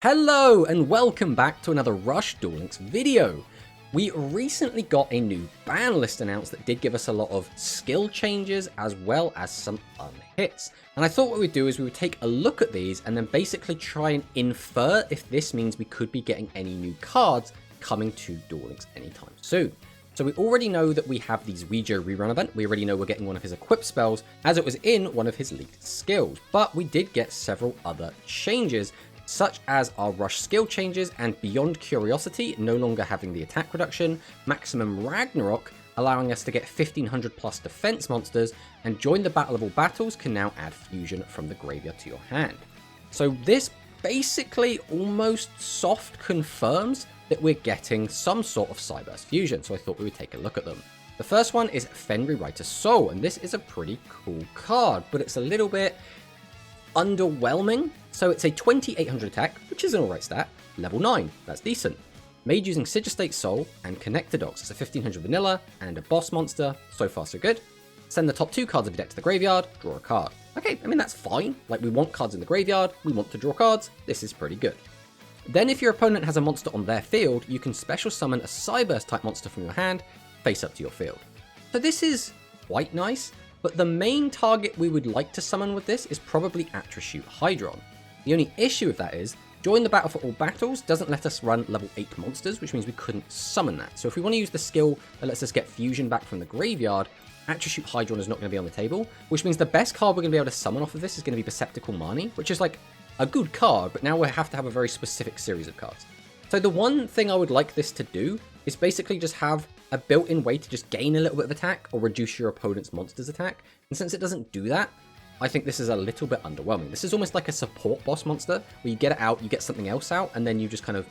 Hello and welcome back to another Rush Duel Links video. We recently got a new ban list announced that did give us a lot of skill changes as well as some unhits. And I thought what we'd do is we would take a look at these and then basically try and infer if this means we could be getting any new cards coming to Duel Links anytime soon. So we already know that we have these yugioh rerun event. We already know we're getting one of his equip spells as it was in one of his leaked skills. But we did get several other changes, such as our rush skill changes and Beyond Curiosity no longer having the attack reduction, Maximum Ragnarok allowing us to get 1500 plus defense monsters, and Join the Battle of All Battles can now add fusion from the graveyard to your hand. So this basically almost soft confirms that we're getting some sort of Cyberse fusion, so I thought we would take a look at them. The first one is Fenrirewritter Soul, and this is a pretty cool card, but it's a little bit underwhelming. So it's a 2800 attack, which is an alright stat, level 9, that's decent. Made using Sigistate Soul and Connector Dogs. It's a 1500 vanilla and a boss monster, so far so good. Send the top 2 cards of your deck to the graveyard, draw a card. Okay, I mean that's fine, like we want cards in the graveyard, we want to draw cards, this is pretty good. Then if your opponent has a monster on their field, you can special summon a Cyberse type monster from your hand, face up to your field. So this is quite nice, but the main target we would like to summon with this is probably Attribute Hydron. The only issue with that is, Join the Battle for All Battles doesn't let us run level 8 monsters, which means we couldn't summon that. So if we want to use the skill that lets us get fusion back from the graveyard, Attribute Hydron is not going to be on the table, which means the best card we're going to be able to summon off of this is going to be Perceptical Mani, which is like a good card, but now we have to have a very specific series of cards. So the one thing I would like this to do is basically just have a built-in way to just gain a little bit of attack or reduce your opponent's monster's attack. And since it doesn't do that, I think this is a little bit underwhelming. This is almost like a support boss monster, where you get it out, you get something else out, and then you just kind of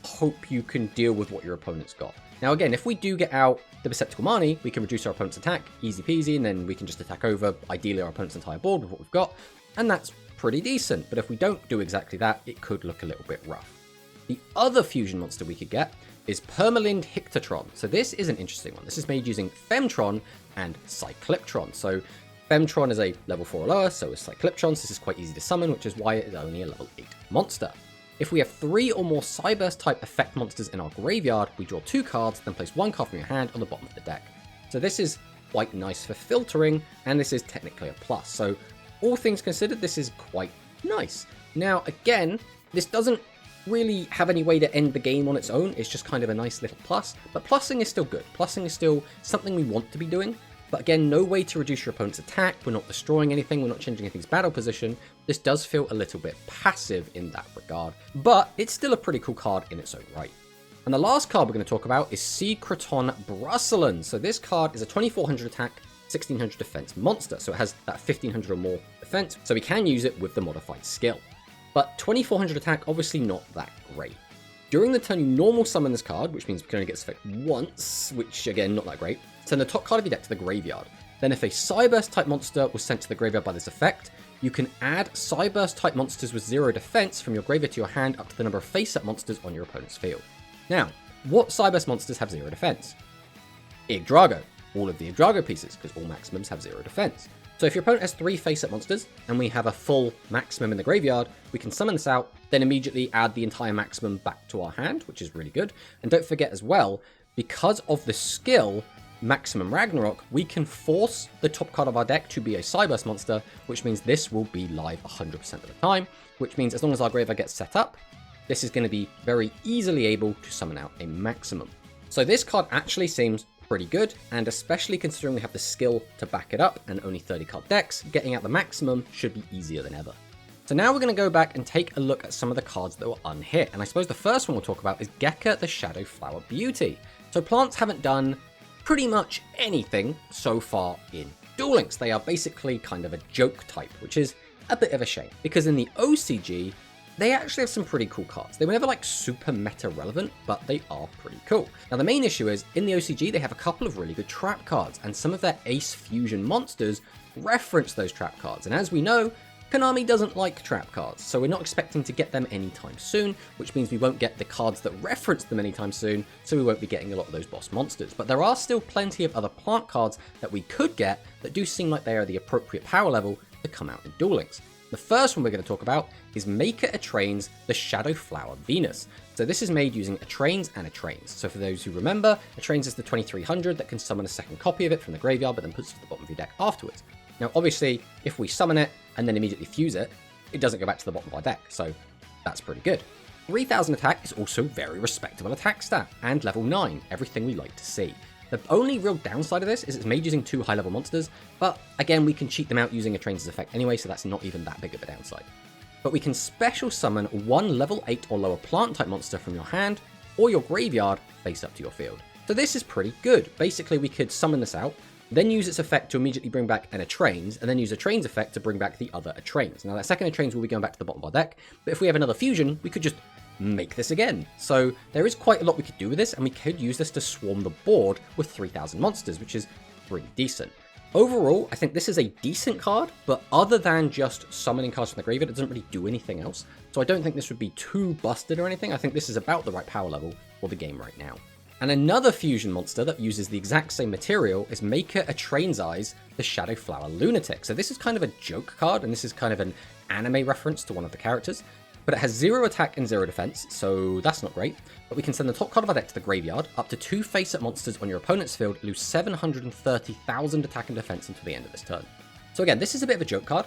hope you can deal with what your opponent's got. Now again, if we do get out the Perceptical Mani, we can reduce our opponent's attack, easy peasy, and then we can just attack over, ideally, our opponent's entire board with what we've got, and that's pretty decent. But if we don't do exactly that, it could look a little bit rough. The other fusion monster we could get is Permillind hicrotron. So this is an interesting one. This is made using Femtron and Cycliptron. So Femtron is a level 4 or lower, so is Cycliptron. So this is quite easy to summon, which is why it is only a level 8 monster. If we have 3 or more Cyberse type effect monsters in our graveyard, we draw 2 cards, then place 1 card from your hand on the bottom of the deck. So this is quite nice for filtering, and this is technically a plus. So all things considered, this is quite nice. Now again, this doesn't really have any way to end the game on its own. It's just kind of a nice little plus, but plussing is still good. Plussing is still something we want to be doing, but again, no way to reduce your opponent's attack. We're not destroying anything, we're not changing anything's battle position. This does feel a little bit passive in that regard, but it's still a pretty cool card in its own right. And the last card we're going to talk about is hicrotron Brusselun. So this card is a 2400 attack, 1600 defense monster, so it has that 1500 or more defense, so we can use it with the modified skill. But 2400 attack, obviously not that great. During the turn you normal summon this card, which means we can only get this effect once, which again, not that great. Send the top card of your deck to the graveyard. Then if a Cyberse type monster was sent to the graveyard by this effect, you can add Cyberse type monsters with 0 defense from your graveyard to your hand up to the number of face-up monsters on your opponent's field. Now, what Cyberse monsters have 0 defense? Yggdrago. All of the Yggdrago pieces, because all maximums have 0 defense. So if your opponent has 3 face-up monsters, and we have a full maximum in the graveyard, we can summon this out, then immediately add the entire maximum back to our hand, which is really good. And don't forget as well, because of the skill, Maximum Ragnarok, we can force the top card of our deck to be a Cyberse monster, which means this will be live 100% of the time, which means as long as our graveyard gets set up, this is going to be very easily able to summon out a maximum. So this card actually seems pretty good, and especially considering we have the skill to back it up and only 30 card decks, getting out the maximum should be easier than ever. So now we're going to go back and take a look at some of the cards that were unhit, and I suppose the first one we'll talk about is Gekka the Shadow Flower Beauty. So plants haven't done pretty much anything so far in Duel Links. They are basically kind of a joke type, which is a bit of a shame, because in the OCG, they actually have some pretty cool cards. They were never like super meta relevant, but they are pretty cool. Now the main issue is, in the OCG, they have a couple of really good trap cards, and some of their Ace Fusion monsters reference those trap cards. And as we know, Konami doesn't like trap cards, so we're not expecting to get them anytime soon, which means we won't get the cards that reference them anytime soon, so we won't be getting a lot of those boss monsters. But there are still plenty of other plant cards that we could get that do seem like they are the appropriate power level to come out in Duel Links. The first one we're going to talk about is make it a trains the Shadow Flower Venus. So this is made using a trains and a trains. So for those who remember, a trains is the 2300 that can summon a second copy of it from the graveyard, but then puts it to the bottom of your deck afterwards. Now, obviously, if we summon it and then immediately fuse it, it doesn't go back to the bottom of our deck, so that's pretty good. 3000 attack is also very respectable attack stat, and level 9, everything we like to see. The only real downside of this is it's made using 2 high level monsters, but again, we can cheat them out using a trains effect anyway, so that's not even that big of a downside. But we can special summon 1 level 8 or lower plant type monster from your hand or your graveyard face up to your field. So this is pretty good. Basically, we could summon this out, then use its effect to immediately bring back an Atrains, and then use a Trains effect to bring back the other Atrains. Now that second Atrains will be going back to the bottom of our deck, but if we have another fusion, we could just make this again. So there is quite a lot we could do with this, and we could use this to swarm the board with 3000 monsters, which is pretty decent. Overall, I think this is a decent card, but other than just summoning cards from the graveyard, it doesn't really do anything else. So I don't think this would be too busted or anything. I think this is about the right power level for the game right now. And another fusion monster that uses the exact same material is Maker a Train's Eyes, the Shadow Flower Lunatic. So this is kind of a joke card, and this is kind of an anime reference to one of the characters. But it has 0 attack and 0 defense, so that's not great. But we can send the top card of our deck to the graveyard, up to 2 face-up monsters on your opponent's field, lose 730,000 attack and defense until the end of this turn. So again, this is a bit of a joke card,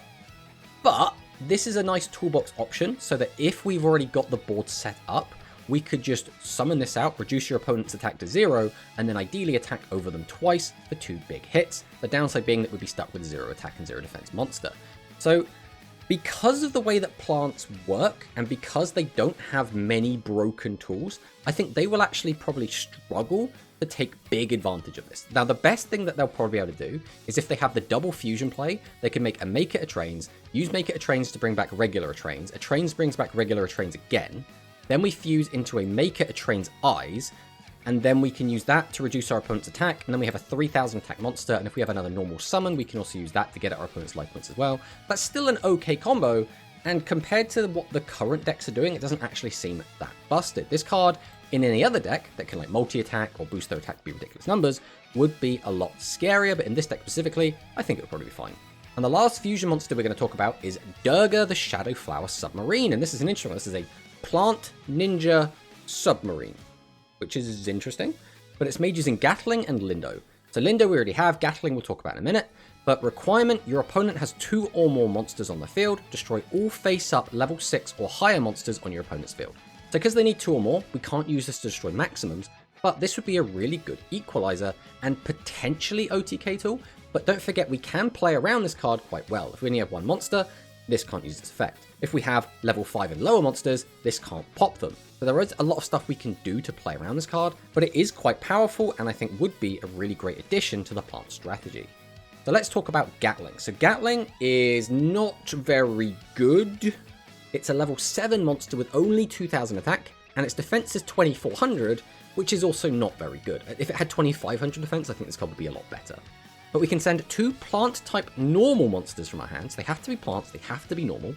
but this is a nice toolbox option, so that if we've already got the board set up, we could just summon this out, reduce your opponent's attack to 0, and then ideally attack over them twice for 2 big hits. The downside being that we'd be stuck with 0 attack and 0 defense monster. So because of the way that plants work, and because they don't have many broken tools, I think they will actually probably struggle to take big advantage of this. Now, the best thing that they'll probably be able to do is if they have the double fusion play, they can make a Make It a Trains, use Make It a Trains to bring back regular Trains, a Trains brings back regular Trains again, then we fuse into a Make It a Train's Eyes, and then we can use that to reduce our opponent's attack, and then we have a 3000 attack monster, and if we have another normal summon, we can also use that to get at our opponent's life points as well. That's still an okay combo, and compared to what the current decks are doing, it doesn't actually seem that busted. This card, in any other deck that can like multi-attack or boost their attack to be ridiculous numbers, would be a lot scarier, but in this deck specifically, I think it would probably be fine. And the last fusion monster we're going to talk about is Durga the Shadow Flower Submarine, and this is an interesting one. This is a Plant Ninja Submarine, which is interesting, but it's made using Gatling and Lindo. So Lindo we already have, Gatling we'll talk about in a minute, but requirement, your opponent has 2 or more monsters on the field, destroy all face-up level 6 or higher monsters on your opponent's field. So because they need 2 or more, we can't use this to destroy maximums, but this would be a really good equalizer and potentially OTK tool, but don't forget we can play around this card quite well. If we only have 1 monster, this can't use its effect. If we have level 5 and lower monsters, this can't pop them. So there is a lot of stuff we can do to play around this card, but it is quite powerful and I think would be a really great addition to the plant strategy. So let's talk about Gatling. So Gatling is not very good. It's a level 7 monster with only 2000 attack, and its defense is 2400, which is also not very good. If it had 2500 defense, I think this card would be a lot better. But we can send 2 plant-type normal monsters from our hands. They have to be plants, they have to be normal.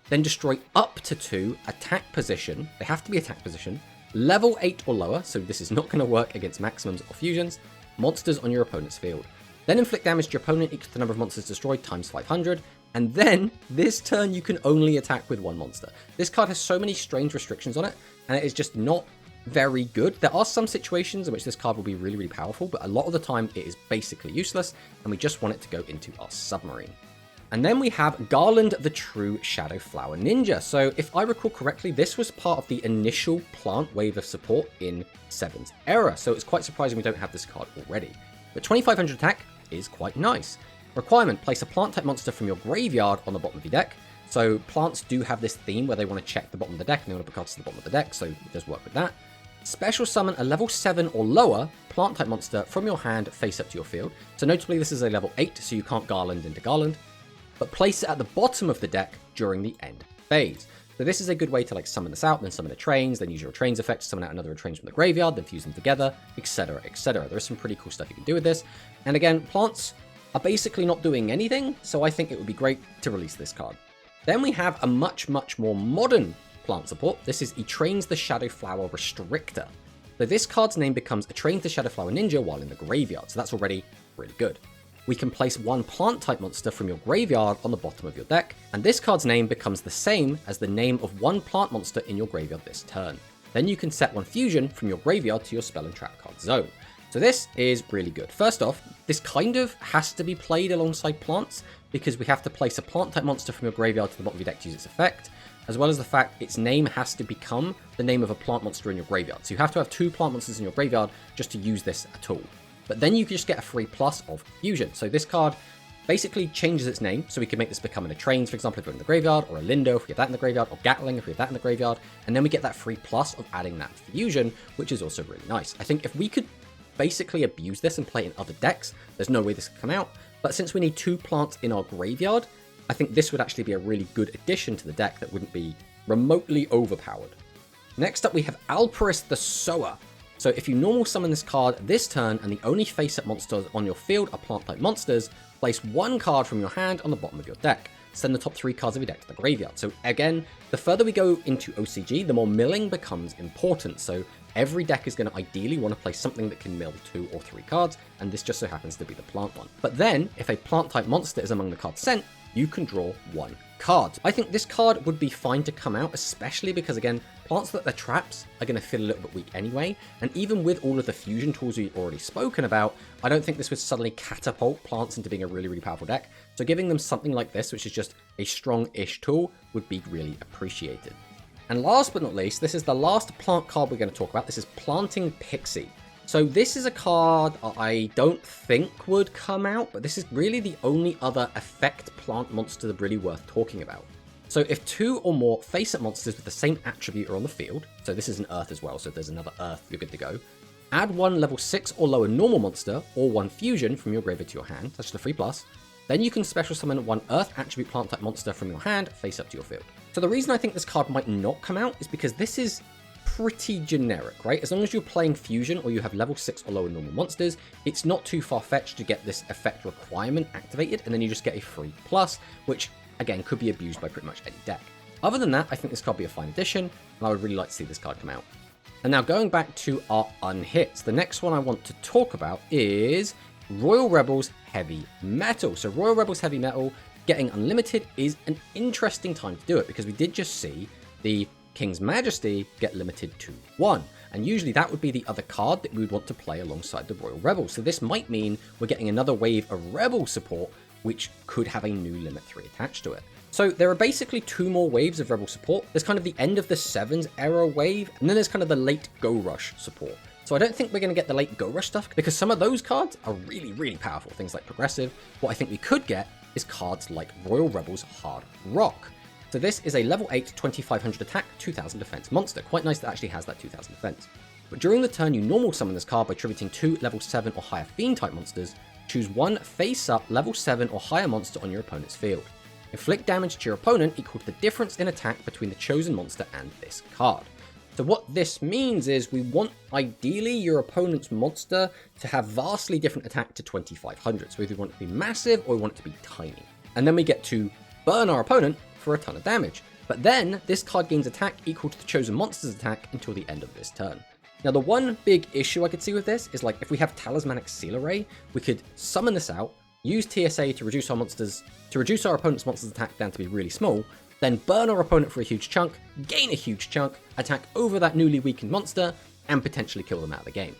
Then destroy up to 2 attack position. They have to be attack position. Level 8 or lower, so this is not going to work against maximums or fusions. Monsters on your opponent's field. Then inflict damage to your opponent equal to the number of monsters destroyed times 500. And then, this turn you can only attack with 1 monster. This card has so many strange restrictions on it, and it is just not very good. There are some situations in which this card will be really, really powerful, but a lot of the time it is basically useless, and we just want it to go into our submarine. And then we have Garland the True Shadow Flower Ninja. So if I recall correctly, this was part of the initial plant wave of support in 7's era, so it's quite surprising we don't have this card already. But 2500 attack is quite nice. Requirement, place a plant type monster from your graveyard on the bottom of your deck. So plants do have this theme where they want to check the bottom of the deck and they want to put cards to the bottom of the deck, so it does work with that. Special summon a level 7 or lower plant type monster from your hand face up to your field. So notably this is a level 8, so you can't Garland into Garland, but place it at the bottom of the deck during the end phase. So this is a good way to like summon this out, then summon a Trains, then use your Trains effect to summon out another Trains from the graveyard, then fuse them together, etc, etc. There's some pretty cool stuff you can do with this. And again, plants are basically not doing anything, so I think it would be great to release this card. Then we have a much more modern plant support. This is Trains the Shadow Flower Restrictor. So this card's name becomes Trains the Shadow Flower Ninja while in the graveyard, so that's already really good. we can place one plant type monster from your graveyard on the bottom of your deck, and this card's name becomes the same as the name of one plant monster in your graveyard this turn. Then you can set one fusion from your graveyard to your spell and trap card zone. So this is really good. First off, this kind of has to be played alongside plants, because we have to place a plant type monster from your graveyard to the bottom of your deck to use its effect, as well as the fact its name has to become the name of a plant monster in your graveyard. So you have to have two plant monsters in your graveyard just to use this at all. But then you can just get a free plus of fusion. So this card basically changes its name, so we can make this become a Trains, for example, if we're in the graveyard, or a Lindo if we have that in the graveyard, or Gatling if we have that in the graveyard, and then we get that free plus of adding that fusion, which is also really nice. I think if we could basically abuse this and play it in other decks, there's no way this could come out, but since we need two plants in our graveyard, I think this would actually be a really good addition to the deck that wouldn't be remotely overpowered. Next up we have Alperis the Sower. So if you normal summon this card this turn and the only face-up monsters on your field are plant-type monsters, place one card from your hand on the bottom of your deck. Send the top 3 cards of your deck to the graveyard. So again, the further we go into OCG, the more milling becomes important. So every deck is going to ideally want to play something that can mill 2 or 3 cards, and this just so happens to be the plant one. But then, if a plant-type monster is among the cards sent, you can draw 1 card. I think this card would be fine to come out, especially because, again, plants that they're traps are going to feel a little bit weak anyway, and even with all of the fusion tools we've already spoken about, I don't think this would suddenly catapult plants into being a really, really powerful deck, so giving them something like this, which is just a strong-ish tool, would be really appreciated. And last but not least, this is the last plant card we're going to talk about. This is Planting Pixie. So this is a card I don't think would come out, but this is really the only other effect plant monster really worth talking about. So if 2 or more face-up monsters with the same attribute are on the field, so this is an Earth as well, so if there's another Earth, you're good to go. Add 1 level 6 or lower normal monster, or 1 fusion from your graveyard to your hand, that's just a free plus. Then you can special summon 1 Earth attribute plant type monster from your hand, face up to your field. So the reason I think this card might not come out is because this is pretty generic, right? As long as you're playing fusion or you have level 6 or lower normal monsters, it's not too far-fetched to get this effect requirement activated, and then you just get a free plus, which again could be abused by pretty much any deck. Other than that, I think this card would be a fine addition, and I would really like to see this card come out. And now going back to our unhits, the next one I want to talk about is Royal Rebels Heavy Metal. So Royal Rebels Heavy Metal getting unlimited is an interesting time to do it, because we did just see the King's Majesty get limited to 1, and usually that would be the other card that we would want to play alongside the Royal Rebels. So this might mean we're getting another wave of Rebel support, which could have a new limit 3 attached to it. So there are basically 2 more waves of Rebel support. There's kind of the end of the 7s era wave, and then there's kind of the late Go Rush support. So I don't think we're going to get the late Go Rush stuff, because some of those cards are really, really powerful, things like Progressive. What I think we could get is cards like Royal Rebels Hard Rock. So this is a level 8, 2500 attack, 2000 defense monster. Quite nice that it actually has that 2000 defense. But during the turn, you normal summon this card by tributing 2 level 7 or higher Fiend type monsters. Choose 1 face-up level 7 or higher monster on your opponent's field. Inflict damage to your opponent equal to the difference in attack between the chosen monster and this card. So what this means is we want, ideally, your opponent's monster to have vastly different attack to 2500. So either we want it to be massive or we want it to be tiny. And then we get to burn our opponent for a ton of damage. But then, this card gains attack equal to the chosen monster's attack until the end of this turn. Now, the one big issue I could see with this is, like, if we have Talismanic Seal Array, we could summon this out, use TSA to reduce our opponent's monster's attack down to be really small, then burn our opponent for a huge chunk, gain a huge chunk, attack over that newly weakened monster, and potentially kill them out of the game.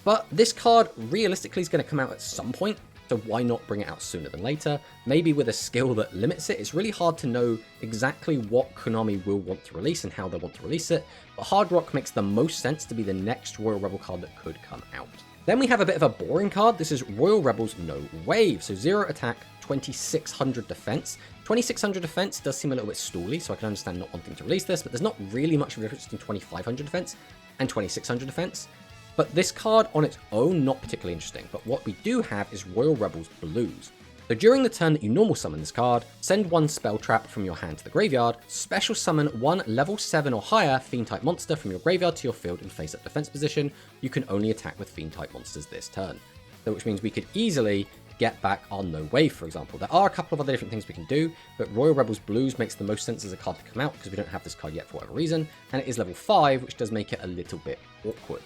But this card realistically is going to come out at some point, so why not bring it out sooner than later? Maybe with a skill that limits it. It's really hard to know exactly what Konami will want to release and how they want to release it, but Hard Rock makes the most sense to be the next Royal Rebel card that could come out. Then we have a bit of a boring card. This is Royal Rebels No Wave. So 0 attack, 2600 defense. 2600 defense does seem a little bit stooly, so I can understand not wanting to release this, but there's not really much of a difference between 2500 defense and 2600 defense. But this card on its own, not particularly interesting. But what we do have is Royal Rebels Blues. So during the turn that you normal summon this card, send 1 spell trap from your hand to the graveyard, special summon 1 level 7 or higher Fiend type monster from your graveyard to your field in face up defense position. You can only attack with Fiend type monsters this turn. So which means we could easily get back our No Wave, for example. There are a couple of other different things we can do, but Royal Rebels Blues makes the most sense as a card to come out because we don't have this card yet for whatever reason, and it is level 5, which does make it a little bit awkward.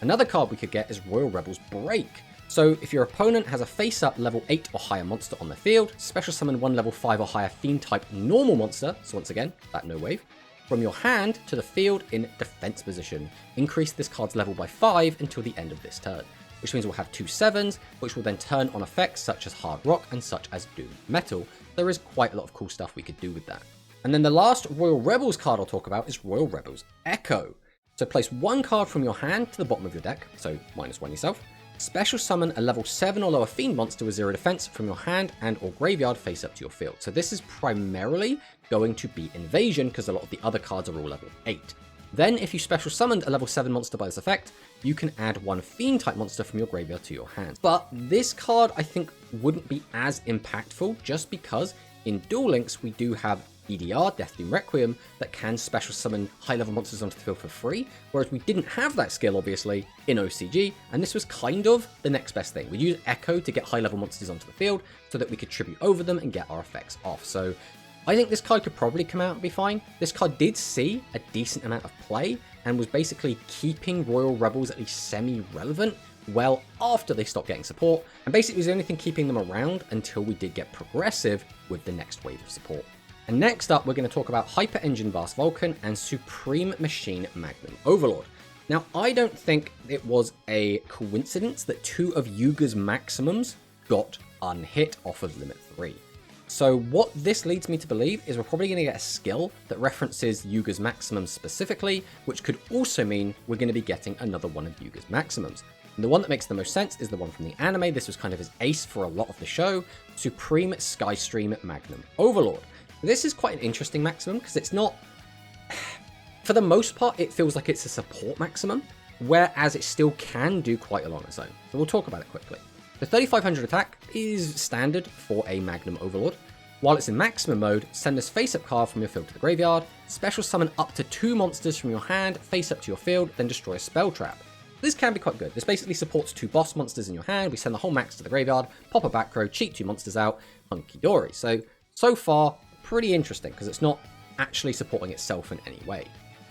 Another card we could get is Royal Rebels Break. So if your opponent has a face-up level 8 or higher monster on the field, special summon one level 5 or higher fiend-type normal monster, so once again, that no wave, from your hand to the field in defense position. Increase this card's level by 5 until the end of this turn, which means we'll have 2 7s, which will then turn on effects such as Hard Rock and such as Doom Metal. There is quite a lot of cool stuff we could do with that. And then the last Royal Rebels card I'll talk about is Royal Rebels Echo. So place one card from your hand to the bottom of your deck, so -1 yourself. Special summon a level 7 or lower fiend monster with 0 defense from your hand and or graveyard face up to your field. So this is primarily going to be invasion because a lot of the other cards are all level 8. Then if you special summoned a level 7 monster by this effect, you can add one fiend type monster from your graveyard to your hand. But this card I think wouldn't be as impactful just because in Duel Links we do have EDR, Death Doom Requiem, that can special summon high level monsters onto the field for free, whereas we didn't have that skill obviously in OCG, and this was kind of the next best thing. We used Echo to get high level monsters onto the field so that we could tribute over them and get our effects off. So I think this card could probably come out and be fine. This card did see a decent amount of play and was basically keeping Royal Rebels at least semi-relevant well after they stopped getting support, and basically was the only thing keeping them around until we did get progressive with the next wave of support. And next up, we're going to talk about Hyper Engine Vast Vulcan and Supreme Machine Magnum Overlord. Now, I don't think it was a coincidence that 2 of Yugioh's maximums got unhit off of Limit 3. So what this leads me to believe is we're probably going to get a skill that references Yugioh's maximums specifically, which could also mean we're going to be getting another one of Yugioh's maximums. And the one that makes the most sense is the one from the anime. This was kind of his ace for a lot of the show, Supreme Skystream Magnum Overlord. This is quite an interesting maximum because it's not, for the most part, it feels like it's a support maximum, whereas it still can do quite a lot on its own. So we'll talk about it quickly. The 3500 attack is standard for a Magnum Overlord. While it's in maximum mode, send this face-up card from your field to the graveyard, special summon up to 2 monsters from your hand, face up to your field, then destroy a spell trap. This can be quite good. This basically supports 2 boss monsters in your hand. We send the whole max to the graveyard, pop a back row, cheat 2 monsters out, hunky-dory. So far, pretty interesting because it's not actually supporting itself in any way.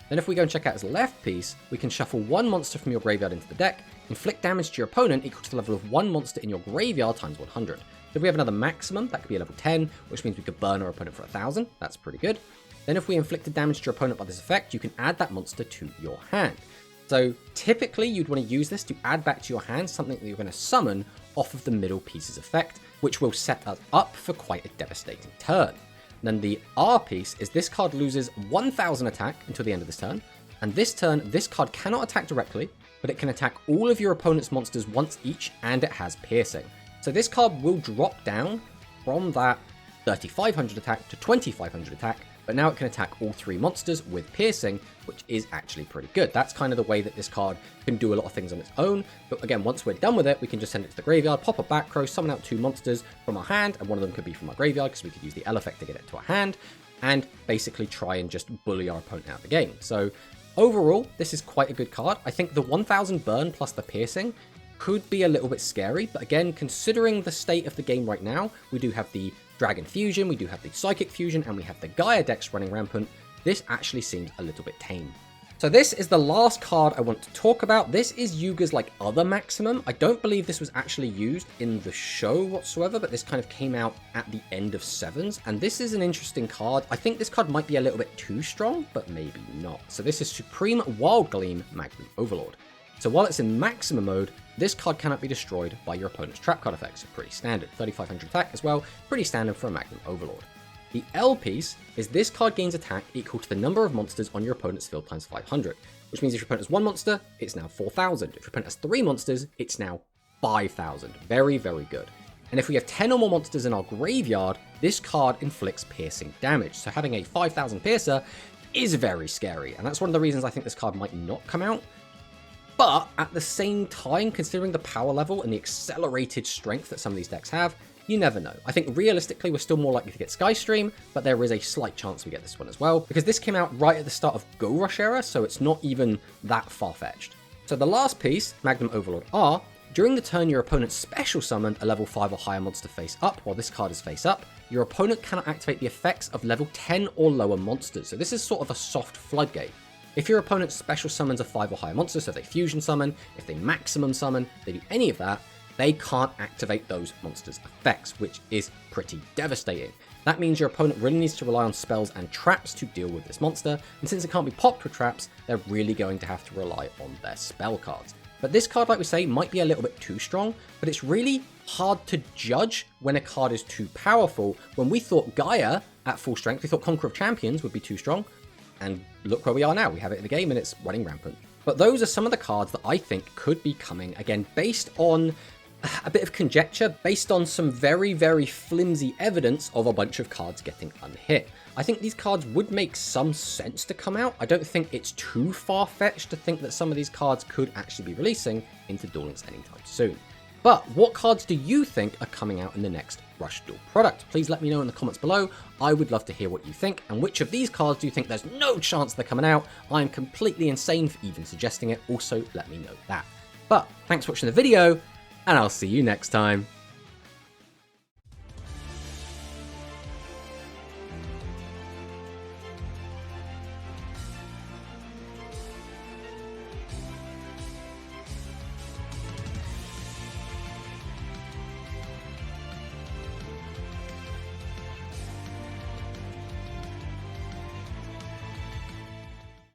Then if we go and check out his left piece, we can shuffle 1 monster from your graveyard into the deck, inflict damage to your opponent equal to the level of 1 monster in your graveyard times 100. So if we have another maximum, that could be a level 10, which means we could burn our opponent for 1000. That's pretty good. Then if we inflicted damage to your opponent by this effect, you can add that monster to your hand. So typically you'd want to use this to add back to your hand something that you're going to summon off of the middle piece's effect, which will set us up for quite a devastating turn. Then the R piece is this card loses 1000 attack until the end of this turn, and this turn, this card cannot attack directly, but it can attack all of your opponent's monsters once each, and it has piercing. So this card will drop down from that 3500 attack to 2500 attack, but now it can attack all 3 monsters with piercing, which is actually pretty good. That's kind of the way that this card can do a lot of things on its own, but again, once we're done with it, we can just send it to the graveyard, pop a back row, summon out 2 monsters from our hand, and one of them could be from our graveyard, because we could use the L effect to get it to our hand, and basically try and just bully our opponent out of the game. So overall, this is quite a good card. I think the 1000 burn plus the piercing could be a little bit scary, but again, considering the state of the game right now, we do have the Dragon Fusion, we do have the Psychic Fusion, and we have the Gaia decks running rampant. This actually seems a little bit tame. So this is the last card I want to talk about. This is Yugioh's other maximum. I don't believe this was actually used in the show whatsoever, but this kind of came out at the end of 7s, and this is an interesting card. I think this card might be a little bit too strong, but maybe not. So this is Supreme Wildgleam Magnum Overlord. So while it's in maximum mode, this card cannot be destroyed by your opponent's trap card effects. Pretty standard. 3500 attack as well, pretty standard for a Magnum Overlord. The L piece is this card gains attack equal to the number of monsters on your opponent's field times 500, which means if your opponent has 1 monster, it's now 4000. If your opponent has 3 monsters, it's now 5000. Very, very good. And if we have 10 or more monsters in our graveyard, this card inflicts piercing damage. So having a 5000 piercer is very scary, and that's one of the reasons I think this card might not come out. But at the same time, considering the power level and the accelerated strength that some of these decks have, you never know. I think realistically, we're still more likely to get Skystream, but there is a slight chance we get this one as well, because this came out right at the start of Go Rush era, so it's not even that far-fetched. So the last piece, Magnum Overlord R, during the turn your opponent special summoned a level 5 or higher monster face up, while this card is face up, your opponent cannot activate the effects of level 10 or lower monsters. So this is sort of a soft floodgate. If your opponent special summons a 5 or higher monster, so if they fusion summon, if they maximum summon, if they do any of that, they can't activate those monsters' effects, which is pretty devastating. That means your opponent really needs to rely on spells and traps to deal with this monster, and since it can't be popped with traps, they're really going to have to rely on their spell cards. But this card, like we say, might be a little bit too strong, but it's really hard to judge when a card is too powerful. When we thought Gaia at full strength, we thought Conqueror of Champions would be too strong, and look where we are now. We have it in the game and it's running rampant. But those are some of the cards that I think could be coming, again, based on a bit of conjecture, based on some very, very flimsy evidence of a bunch of cards getting unhit. I think these cards would make some sense to come out. I don't think it's too far-fetched to think that some of these cards could actually be releasing into Duel Links anytime soon. But what cards do you think are coming out in the next Rush Duel product? Please let me know in the comments below. I would love to hear what you think, and which of these cards do you think there's no chance they're coming out? I'm completely insane for even suggesting it. Also, let me know that. But thanks for watching the video, and I'll see you next time.